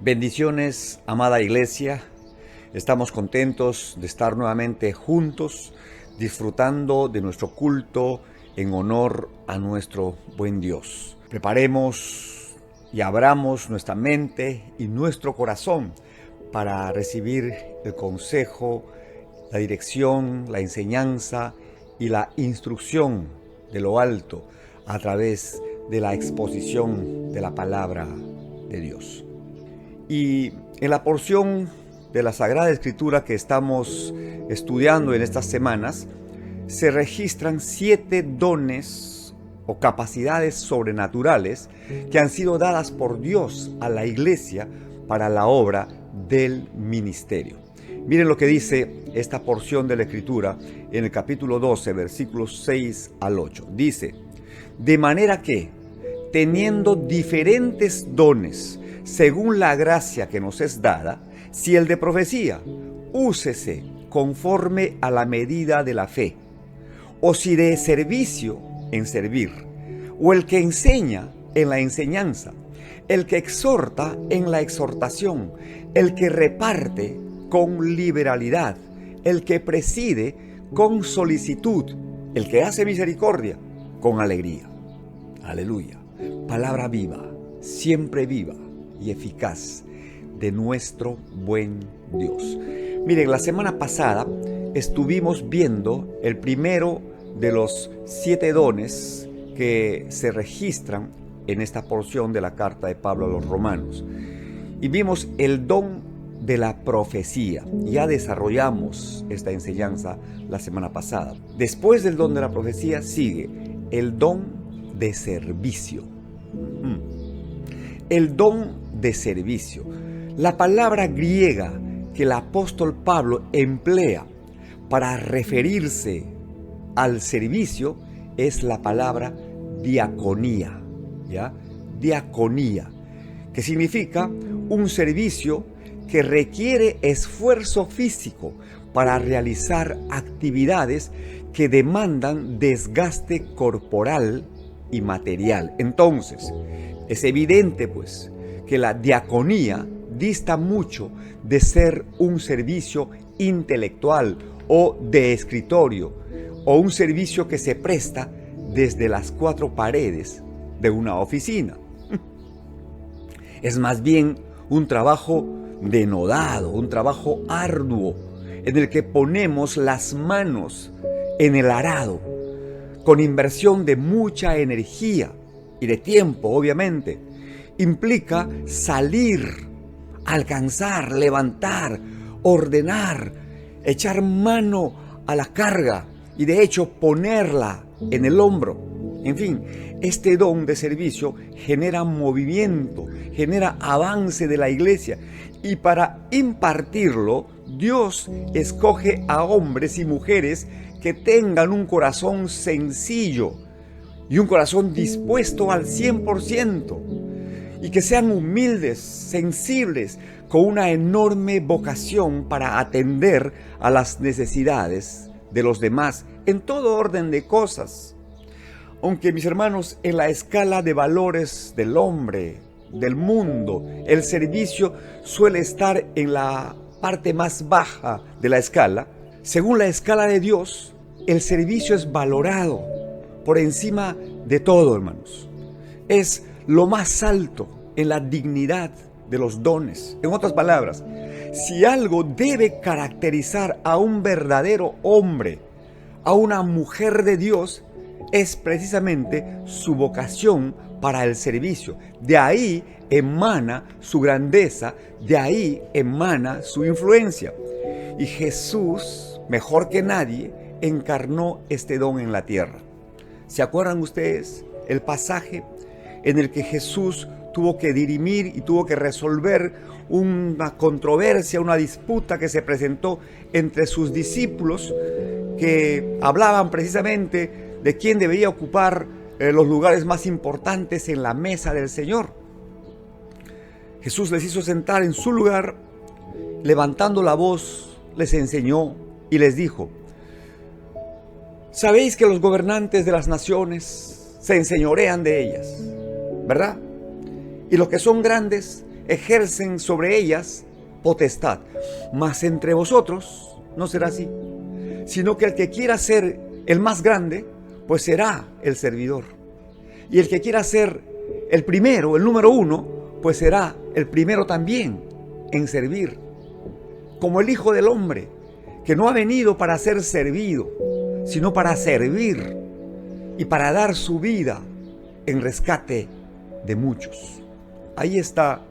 Bendiciones, amada iglesia. Estamos contentos de estar nuevamente juntos, disfrutando de nuestro culto en honor a nuestro buen Dios. Preparemos y abramos nuestra mente y nuestro corazón para recibir el consejo, la dirección, la enseñanza y la instrucción de lo alto a través de la exposición de la palabra de Dios. Y en la porción de la Sagrada Escritura que estamos estudiando en estas semanas, se registran 7 dones o capacidades sobrenaturales que han sido dadas por Dios a la iglesia para la obra del ministerio. Miren lo que dice esta porción de la Escritura en el capítulo 12, versículos 6 al 8. Dice: de manera que, teniendo diferentes dones, según la gracia que nos es dada, si el de profecía, úsese conforme a la medida de la fe, o si de servicio, en servir, o el que enseña, en la enseñanza, el que exhorta, en la exhortación, el que reparte, con liberalidad, el que preside, con solicitud, el que hace misericordia, con alegría. Aleluya. Palabra viva, siempre viva y eficaz de nuestro buen Dios. Miren, la semana pasada estuvimos viendo el primero de los 7 dones que se registran en esta porción de la carta de Pablo a los Romanos. Y vimos el don de la profecía. Ya desarrollamos esta enseñanza la semana pasada. Después del don de la profecía sigue el don de servicio. El don de servicio. La palabra griega que el apóstol Pablo emplea para referirse al servicio es la palabra diaconía, ¿ya? Diaconía, que significa un servicio que requiere esfuerzo físico para realizar actividades que demandan desgaste corporal y material. Entonces, es evidente pues que la diaconía dista mucho de ser un servicio intelectual o de escritorio, o un servicio que se presta desde las 4 paredes de una oficina. Es más bien un trabajo denodado, un trabajo arduo, en el que ponemos las manos en el arado, con inversión de mucha energía y de tiempo, obviamente. Implica salir, alcanzar, levantar, ordenar, echar mano a la carga y de hecho ponerla en el hombro. En fin, este don de servicio genera movimiento, genera avance de la iglesia, y para impartirlo, Dios escoge a hombres y mujeres que tengan un corazón sencillo y un corazón dispuesto al 100%, y que sean humildes, sensibles, con una enorme vocación para atender a las necesidades de los demás en todo orden de cosas. Aunque, mis hermanos, en la escala de valores del hombre, del mundo, el servicio suele estar en la parte más baja de la escala, según la escala de Dios, el servicio es valorado por encima de todo, hermanos. Es lo más alto en la dignidad de los dones. En otras palabras, si algo debe caracterizar a un verdadero hombre, a una mujer de Dios, es precisamente su vocación para el servicio. De ahí emana su grandeza, de ahí emana su influencia. Y Jesús, mejor que nadie, encarnó este don en la tierra. ¿Se acuerdan ustedes el pasaje en el que Jesús tuvo que dirimir y tuvo que resolver una controversia, una disputa que se presentó entre sus discípulos, que hablaban precisamente de quién debía ocupar los lugares más importantes en la mesa del Señor? Jesús les hizo sentar en su lugar, levantando la voz, les enseñó y les dijo: sabéis que los gobernantes de las naciones se enseñorean de ellas, ¿verdad? Y los que son grandes ejercen sobre ellas potestad. Mas entre vosotros no será así, sino que el que quiera ser el más grande, pues será el servidor. Y el que quiera ser el primero, el número uno, pues será el primero también en servir. Como el Hijo del Hombre, que no ha venido para ser servido, sino para servir y para dar su vida en rescate de muchos. Ahí está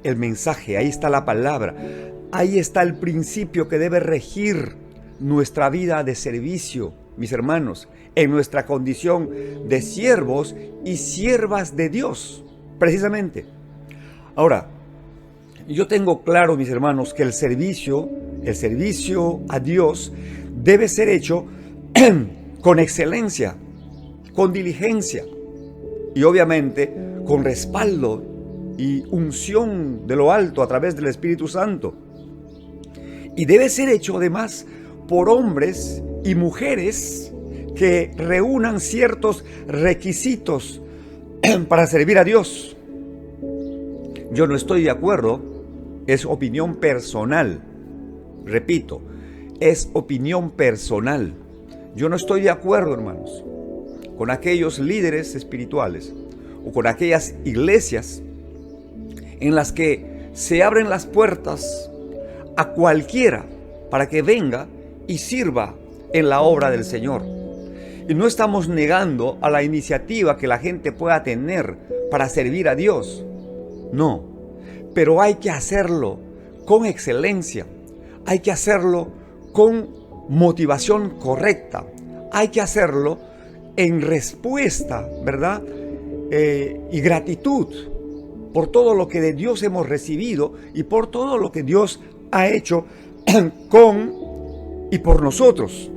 el mensaje, ahí está la palabra, ahí está el principio que debe regir nuestra vida de servicio, mis hermanos, en nuestra condición de siervos y siervas de Dios, precisamente. Ahora, yo tengo claro, mis hermanos, que el servicio a Dios debe ser hecho con excelencia, con diligencia y obviamente con respaldo y unción de lo alto a través del Espíritu Santo. Y debe ser hecho además por hombres y mujeres que reúnan ciertos requisitos para servir a Dios. Yo no estoy de acuerdo, es opinión personal. Repito, es opinión personal. Yo no estoy de acuerdo, hermanos, con aquellos líderes espirituales o con aquellas iglesias en las que se abren las puertas a cualquiera para que venga y sirva en la obra del Señor. Y no estamos negando a la iniciativa que la gente pueda tener para servir a Dios. No, pero hay que hacerlo con excelencia. Hay que hacerlo con motivación correcta. Hay que hacerlo en respuesta, ¿verdad? Y gratitud por todo lo que de Dios hemos recibido y por todo lo que Dios ha hecho con y por nosotros.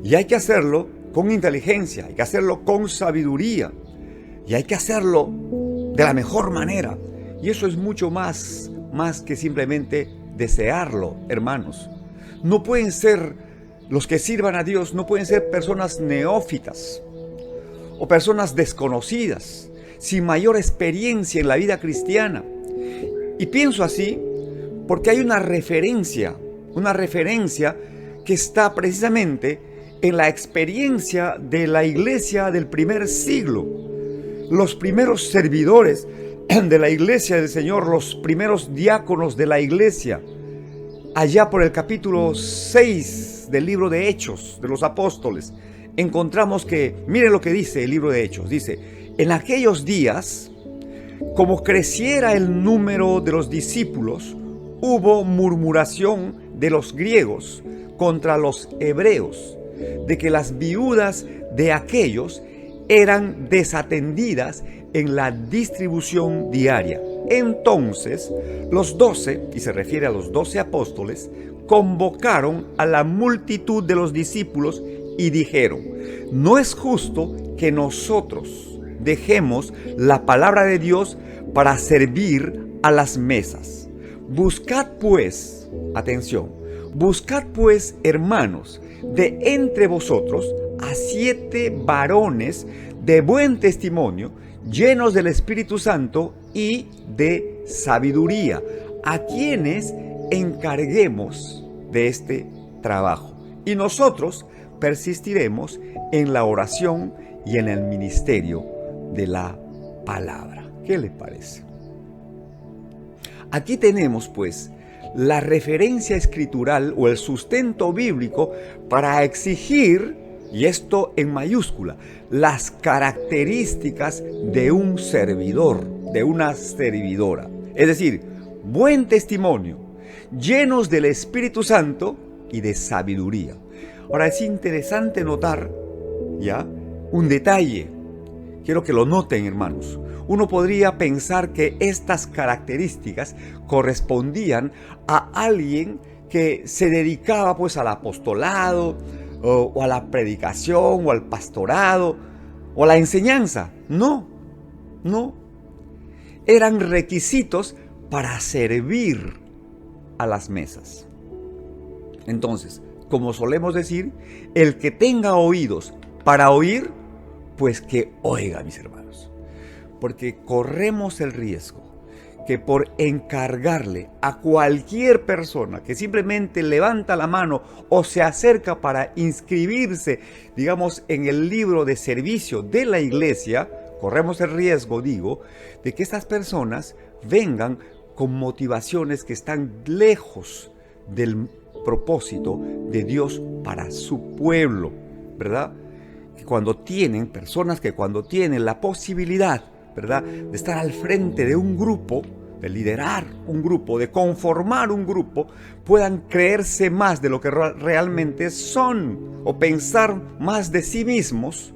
Y hay que hacerlo con inteligencia, hay que hacerlo con sabiduría y hay que hacerlo de la mejor manera. Y eso es mucho más que simplemente desearlo, hermanos. No pueden ser los que sirvan a Dios, no pueden ser personas neófitas o personas desconocidas, sin mayor experiencia en la vida cristiana. Y pienso así porque hay una referencia que está precisamente en la experiencia de la iglesia del primer siglo. Los primeros servidores de la iglesia del Señor, los primeros diáconos de la iglesia, allá por el capítulo 6 del libro de Hechos de los Apóstoles, encontramos que, miren lo que dice el libro de Hechos, dice: en aquellos días, como creciera el número de los discípulos, hubo murmuración de los griegos contra los hebreos, de que las viudas de aquellos eran desatendidas en la distribución diaria. Entonces los 12, y se refiere a los 12 apóstoles, convocaron a la multitud de los discípulos y dijeron: no es justo que nosotros dejemos la palabra de Dios para servir a las mesas. Buscad pues, atención, buscad pues, hermanos, de entre vosotros a 7 varones de buen testimonio, llenos del Espíritu Santo y de sabiduría, a quienes encarguemos de este trabajo. Y nosotros persistiremos en la oración y en el ministerio de la palabra. ¿Qué le parece? Aquí tenemos pues la referencia escritural o el sustento bíblico para exigir, y esto en mayúscula, las características de un servidor, de una servidora. Es decir, buen testimonio, llenos del Espíritu Santo y de sabiduría. Ahora es interesante notar, ¿ya?, un detalle. Quiero que lo noten, hermanos. Uno podría pensar que estas características correspondían a alguien que se dedicaba pues al apostolado o a la predicación o al pastorado o a la enseñanza. No. Eran requisitos para servir a las mesas. Entonces, como solemos decir, el que tenga oídos para oír, pues que oiga, mis hermanos. Porque corremos el riesgo que por encargarle a cualquier persona que simplemente levanta la mano o se acerca para inscribirse, digamos, en el libro de servicio de la iglesia, corremos el riesgo, digo, de que estas personas vengan con motivaciones que están lejos del propósito de Dios para su pueblo, ¿verdad? Personas que cuando tienen la posibilidad, ¿verdad?, de estar al frente de un grupo, de liderar un grupo, de conformar un grupo, puedan creerse más de lo que realmente son o pensar más de sí mismos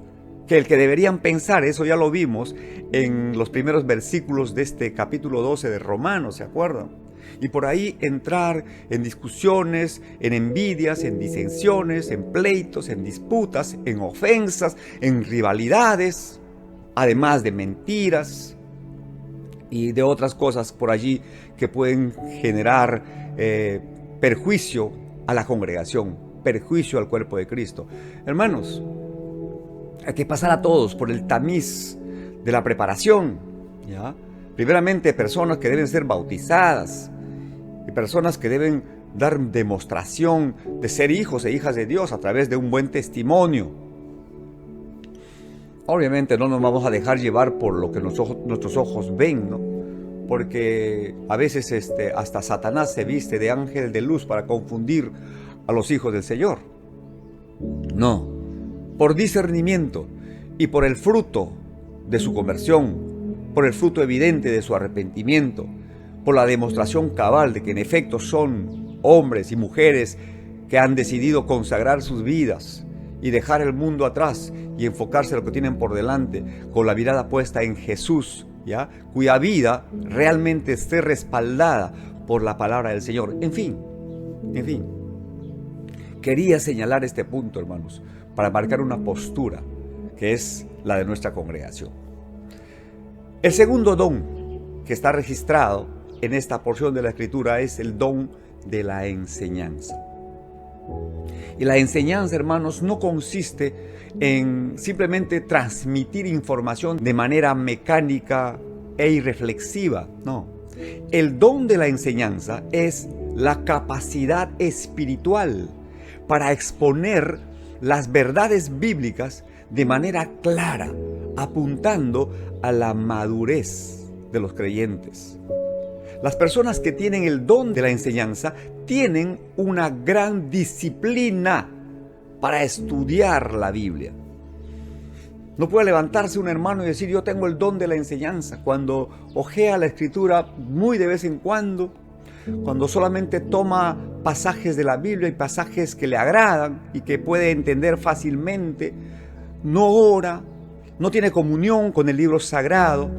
que el que deberían pensar. Eso ya lo vimos en los primeros versículos de este capítulo 12 de Romanos, ¿se acuerdan? Y por ahí entrar en discusiones, en envidias, en disensiones, en pleitos, en disputas, en ofensas, en rivalidades, además de mentiras y de otras cosas por allí que pueden generar perjuicio a la congregación, perjuicio al cuerpo de Cristo. Hermanos, hay que pasar a todos por el tamiz de la preparación, ¿ya? Primeramente, personas que deben ser bautizadas y personas que deben dar demostración de ser hijos e hijas de Dios a través de un buen testimonio. Obviamente no nos vamos a dejar llevar por lo que nuestros ojos ven, ¿no? Porque a veces hasta Satanás se viste de ángel de luz para confundir a los hijos del Señor. No, por discernimiento y por el fruto de su conversión, por el fruto evidente de su arrepentimiento, por la demostración cabal de que en efecto son hombres y mujeres que han decidido consagrar sus vidas y dejar el mundo atrás y enfocarse en lo que tienen por delante, con la mirada puesta en Jesús, ¿ya?, cuya vida realmente esté respaldada por la palabra del Señor. En fin, quería señalar este punto, hermanos, para marcar una postura que es la de nuestra congregación. El segundo don que está registrado en esta porción de la Escritura es el don de la enseñanza. Y la enseñanza, hermanos, no consiste en simplemente transmitir información de manera mecánica e irreflexiva, no. El don de la enseñanza es la capacidad espiritual para exponer las verdades bíblicas de manera clara, apuntando a la madurez de los creyentes. Las personas que tienen el don de la enseñanza tienen una gran disciplina para estudiar la Biblia. No puede levantarse un hermano y decir: yo tengo el don de la enseñanza, cuando hojea la Escritura muy de vez en cuando, cuando solamente toma pasajes de la Biblia y pasajes que le agradan y que puede entender fácilmente, no ora, no tiene comunión con el libro sagrado.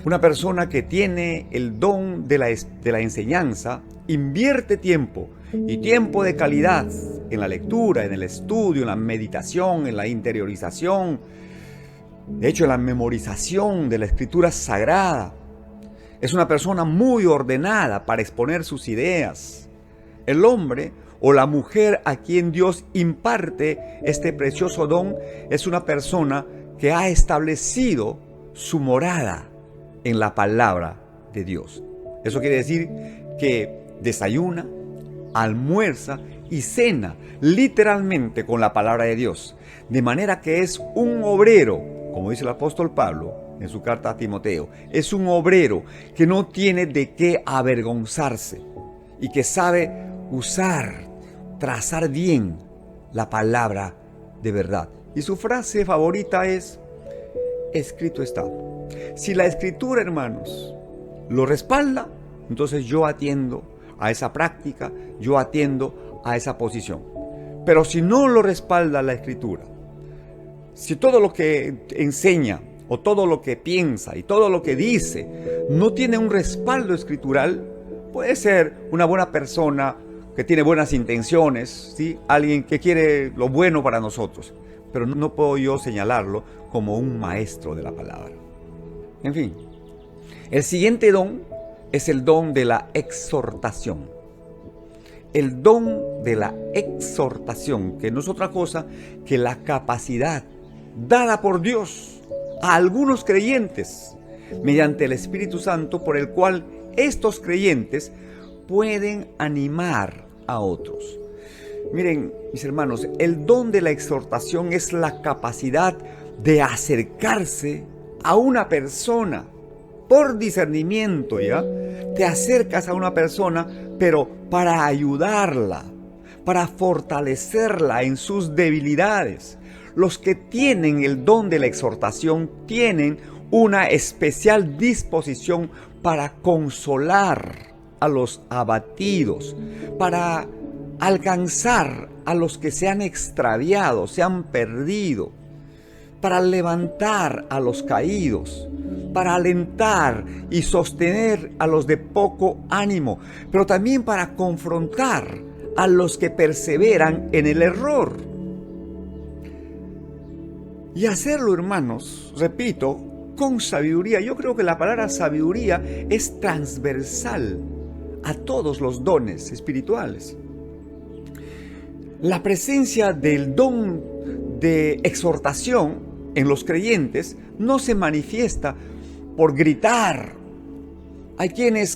Una persona que tiene el don de la enseñanza invierte tiempo, y tiempo de calidad, en la lectura, en el estudio, en la meditación, en la interiorización, de hecho en la memorización de la Escritura sagrada. Es una persona muy ordenada para exponer sus ideas. El hombre o la mujer a quien Dios imparte este precioso don es una persona que ha establecido su morada en la palabra de Dios. Eso quiere decir que desayuna, almuerza y cena literalmente con la palabra de Dios. De manera que es un obrero, como dice el apóstol Pablo en su carta a Timoteo, es un obrero que no tiene de qué avergonzarse y que sabe usar, trazar bien la palabra de verdad. Y su frase favorita es: escrito está. Si la Escritura, hermanos, lo respalda, entonces yo atiendo a esa práctica, yo atiendo a esa posición. Pero si no lo respalda la Escritura, si todo lo que enseña o todo lo que piensa y todo lo que dice no tiene un respaldo escritural, puede ser una buena persona que tiene buenas intenciones, ¿sí?, alguien que quiere lo bueno para nosotros, pero no puedo yo señalarlo como un maestro de la palabra. En fin, el siguiente don es el don de la exhortación. El don de la exhortación, que no es otra cosa que la capacidad dada por Dios a algunos creyentes mediante el Espíritu Santo, por el cual estos creyentes pueden animar a otros. Miren, mis hermanos, el don de la exhortación es la capacidad de acercarse a una persona por discernimiento, ¿ya? Te acercas a una persona, pero para ayudarla, para fortalecerla en sus debilidades. Los que tienen el don de la exhortación tienen una especial disposición para consolar a los abatidos, para alcanzar a los que se han extraviado, se han perdido, para levantar a los caídos, para alentar y sostener a los de poco ánimo, pero también para confrontar a los que perseveran en el error. Y hacerlo, hermanos, repito, con sabiduría. Yo creo que la palabra sabiduría es transversal a todos los dones espirituales. La presencia del don de exhortación en los creyentes no se manifiesta por gritar. Hay quienes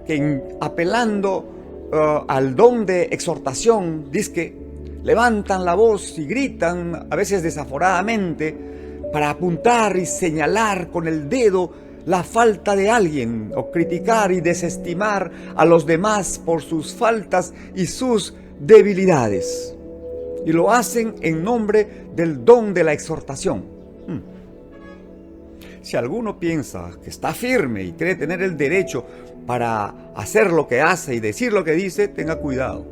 que apelando al don de exhortación, dizque levantan la voz y gritan, a veces desaforadamente, para apuntar y señalar con el dedo la falta de alguien, o criticar y desestimar a los demás por sus faltas y sus debilidades. Y lo hacen en nombre del don de la exhortación. Si alguno piensa que está firme y cree tener el derecho para hacer lo que hace y decir lo que dice, tenga cuidado.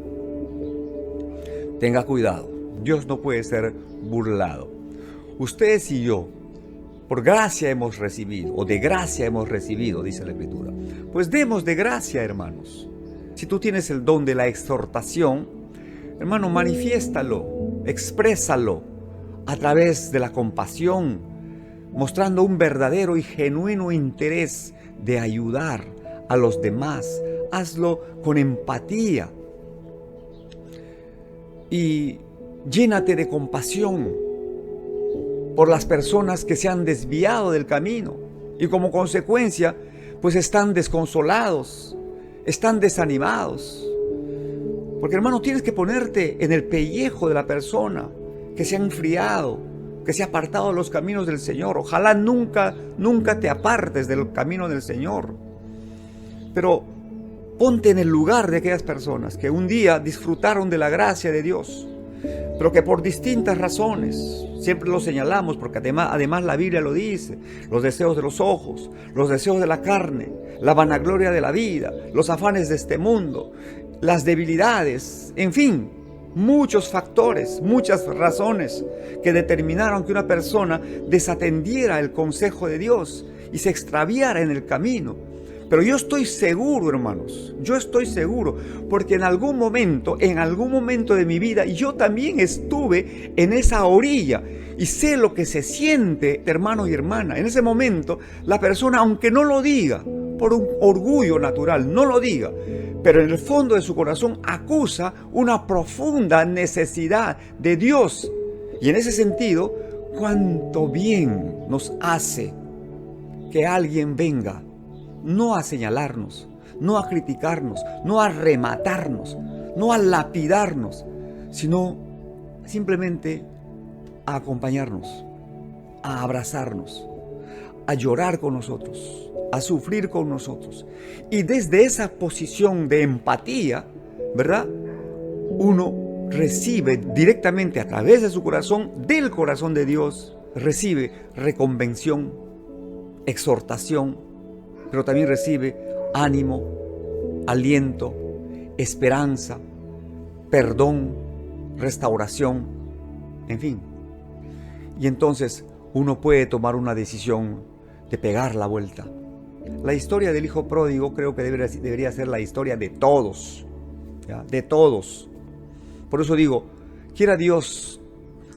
Tenga cuidado. Dios no puede ser burlado. Ustedes y yo, por gracia hemos recibido, o de gracia hemos recibido, dice la Escritura. Pues demos de gracia, hermanos. Si tú tienes el don de la exhortación, hermano, manifiéstalo, exprésalo a través de la compasión, mostrando un verdadero y genuino interés de ayudar a los demás. Hazlo con empatía y llénate de compasión por las personas que se han desviado del camino y como consecuencia pues están desconsolados, están desanimados. Porque, hermano, tienes que ponerte en el pellejo de la persona que se ha enfriado, que se ha apartado de los caminos del Señor. Ojalá nunca te apartes del camino del Señor. Pero ponte en el lugar de aquellas personas que un día disfrutaron de la gracia de Dios, pero que por distintas razones, siempre lo señalamos porque además la Biblia lo dice, los deseos de los ojos, los deseos de la carne, la vanagloria de la vida, los afanes de este mundo, las debilidades, en fin, muchos factores, muchas razones que determinaron que una persona desatendiera el consejo de Dios y se extraviara en el camino. Pero yo estoy seguro, hermanos, yo estoy seguro, porque en algún momento de mi vida, yo también estuve en esa orilla y sé lo que se siente, hermano y hermana. En ese momento, la persona, aunque no lo diga, por un orgullo natural, no lo diga, pero en el fondo de su corazón acusa una profunda necesidad de Dios. Y en ese sentido, cuánto bien nos hace que alguien venga, no a señalarnos, no a criticarnos, no a rematarnos, no a lapidarnos, sino simplemente a acompañarnos, a abrazarnos, a llorar con nosotros, a sufrir con nosotros. Y desde esa posición de empatía, ¿verdad? Uno recibe directamente a través de su corazón, del corazón de Dios, recibe reconvención, exhortación, pero también recibe ánimo, aliento, esperanza, perdón, restauración, en fin. Y entonces uno puede tomar una decisión de pegar la vuelta. La historia del hijo pródigo creo que debería ser la historia de todos, ¿ya? De todos. Por eso digo, quiera Dios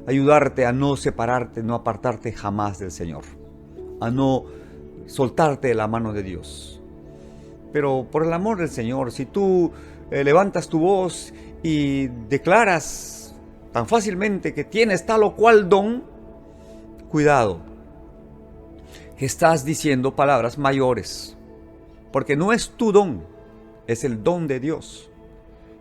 ayudarte a no separarte, no apartarte jamás del Señor, a no soltarte de la mano de Dios. Pero por el amor del Señor, si tú levantas tu voz y declaras tan fácilmente que tienes tal o cual don, cuidado, estás diciendo palabras mayores, porque no es tu don, es el don de Dios,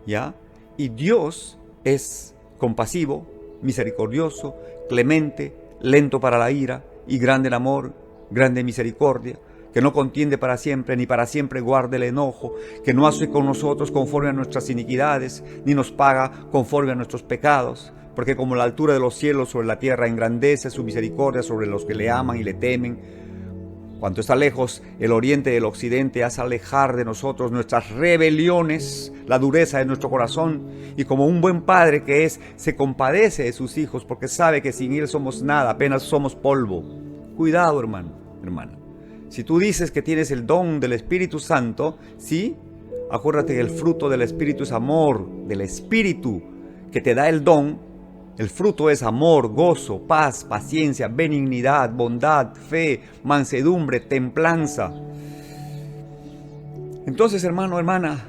¿ya? Y Dios es compasivo, misericordioso, clemente, lento para la ira y grande en amor, grande en misericordia, que no contiende para siempre, ni para siempre guarda el enojo, que no hace con nosotros conforme a nuestras iniquidades, ni nos paga conforme a nuestros pecados, porque como la altura de los cielos sobre la tierra engrandece su misericordia sobre los que le aman y le temen. Cuanto está lejos el oriente del occidente, hace alejar de nosotros nuestras rebeliones, la dureza de nuestro corazón, y como un buen padre que es, se compadece de sus hijos, porque sabe que sin él somos nada, apenas somos polvo. Cuidado, hermano, hermana. Si tú dices que tienes el don del Espíritu Santo, ¿sí? Acuérdate que el fruto del Espíritu es amor, del Espíritu que te da el don. El fruto es amor, gozo, paz, paciencia, benignidad, bondad, fe, mansedumbre, templanza. Entonces, hermano, hermana,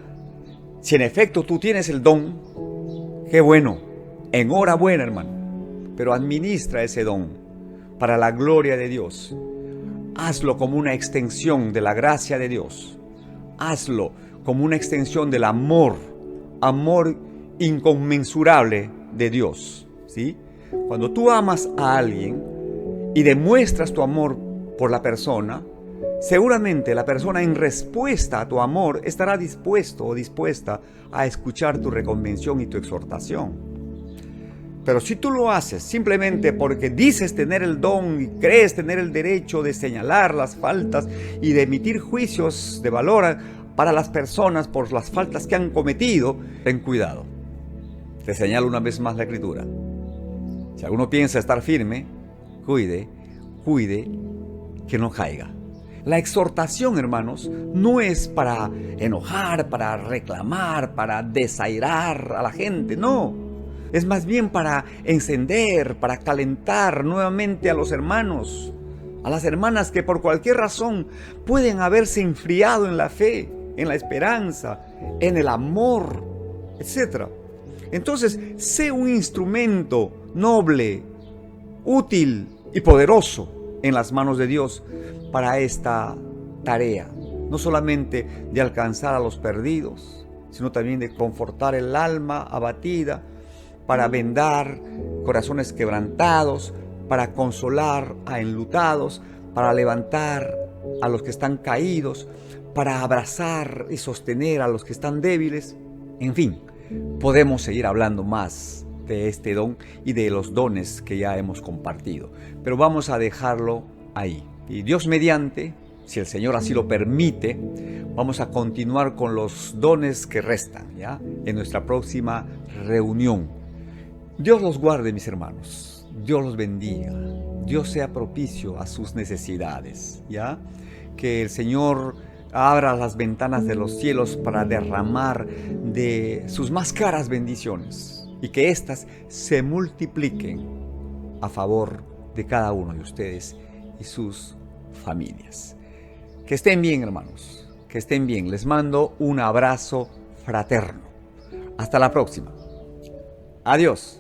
si en efecto tú tienes el don, qué bueno, enhorabuena, hermano, pero administra ese don para la gloria de Dios. Hazlo como una extensión de la gracia de Dios. Hazlo como una extensión del amor inconmensurable de Dios, ¿sí? Cuando tú amas a alguien y demuestras tu amor por la persona, seguramente la persona en respuesta a tu amor estará dispuesto o dispuesta a escuchar tu reconvención y tu exhortación. Pero si tú lo haces simplemente porque dices tener el don y crees tener el derecho de señalar las faltas y de emitir juicios de valor para las personas por las faltas que han cometido, ten cuidado. Te señalo una vez más la Escritura. Si alguno piensa estar firme, cuide que no caiga. La exhortación, hermanos, no es para enojar, para reclamar, para desairar a la gente, no. Es más bien para encender, para calentar nuevamente a los hermanos, a las hermanas que por cualquier razón pueden haberse enfriado en la fe, en la esperanza, en el amor, etc. Entonces, sé un instrumento noble, útil y poderoso en las manos de Dios para esta tarea, no solamente de alcanzar a los perdidos, sino también de confortar el alma abatida, para vendar corazones quebrantados, para consolar a enlutados, para levantar a los que están caídos, para abrazar y sostener a los que están débiles. En fin, podemos seguir hablando más de este don y de los dones que ya hemos compartido, pero vamos a dejarlo ahí. Y Dios mediante, si el Señor así lo permite, vamos a continuar con los dones que restan, ¿ya? En nuestra próxima reunión. Dios los guarde, mis hermanos. Dios los bendiga. Dios sea propicio a sus necesidades, ¿ya? Que el Señor abra las ventanas de los cielos para derramar de sus más caras bendiciones y que éstas se multipliquen a favor de cada uno de ustedes y sus familias. Que estén bien, hermanos. Que estén bien. Les mando un abrazo fraterno. Hasta la próxima. Adiós.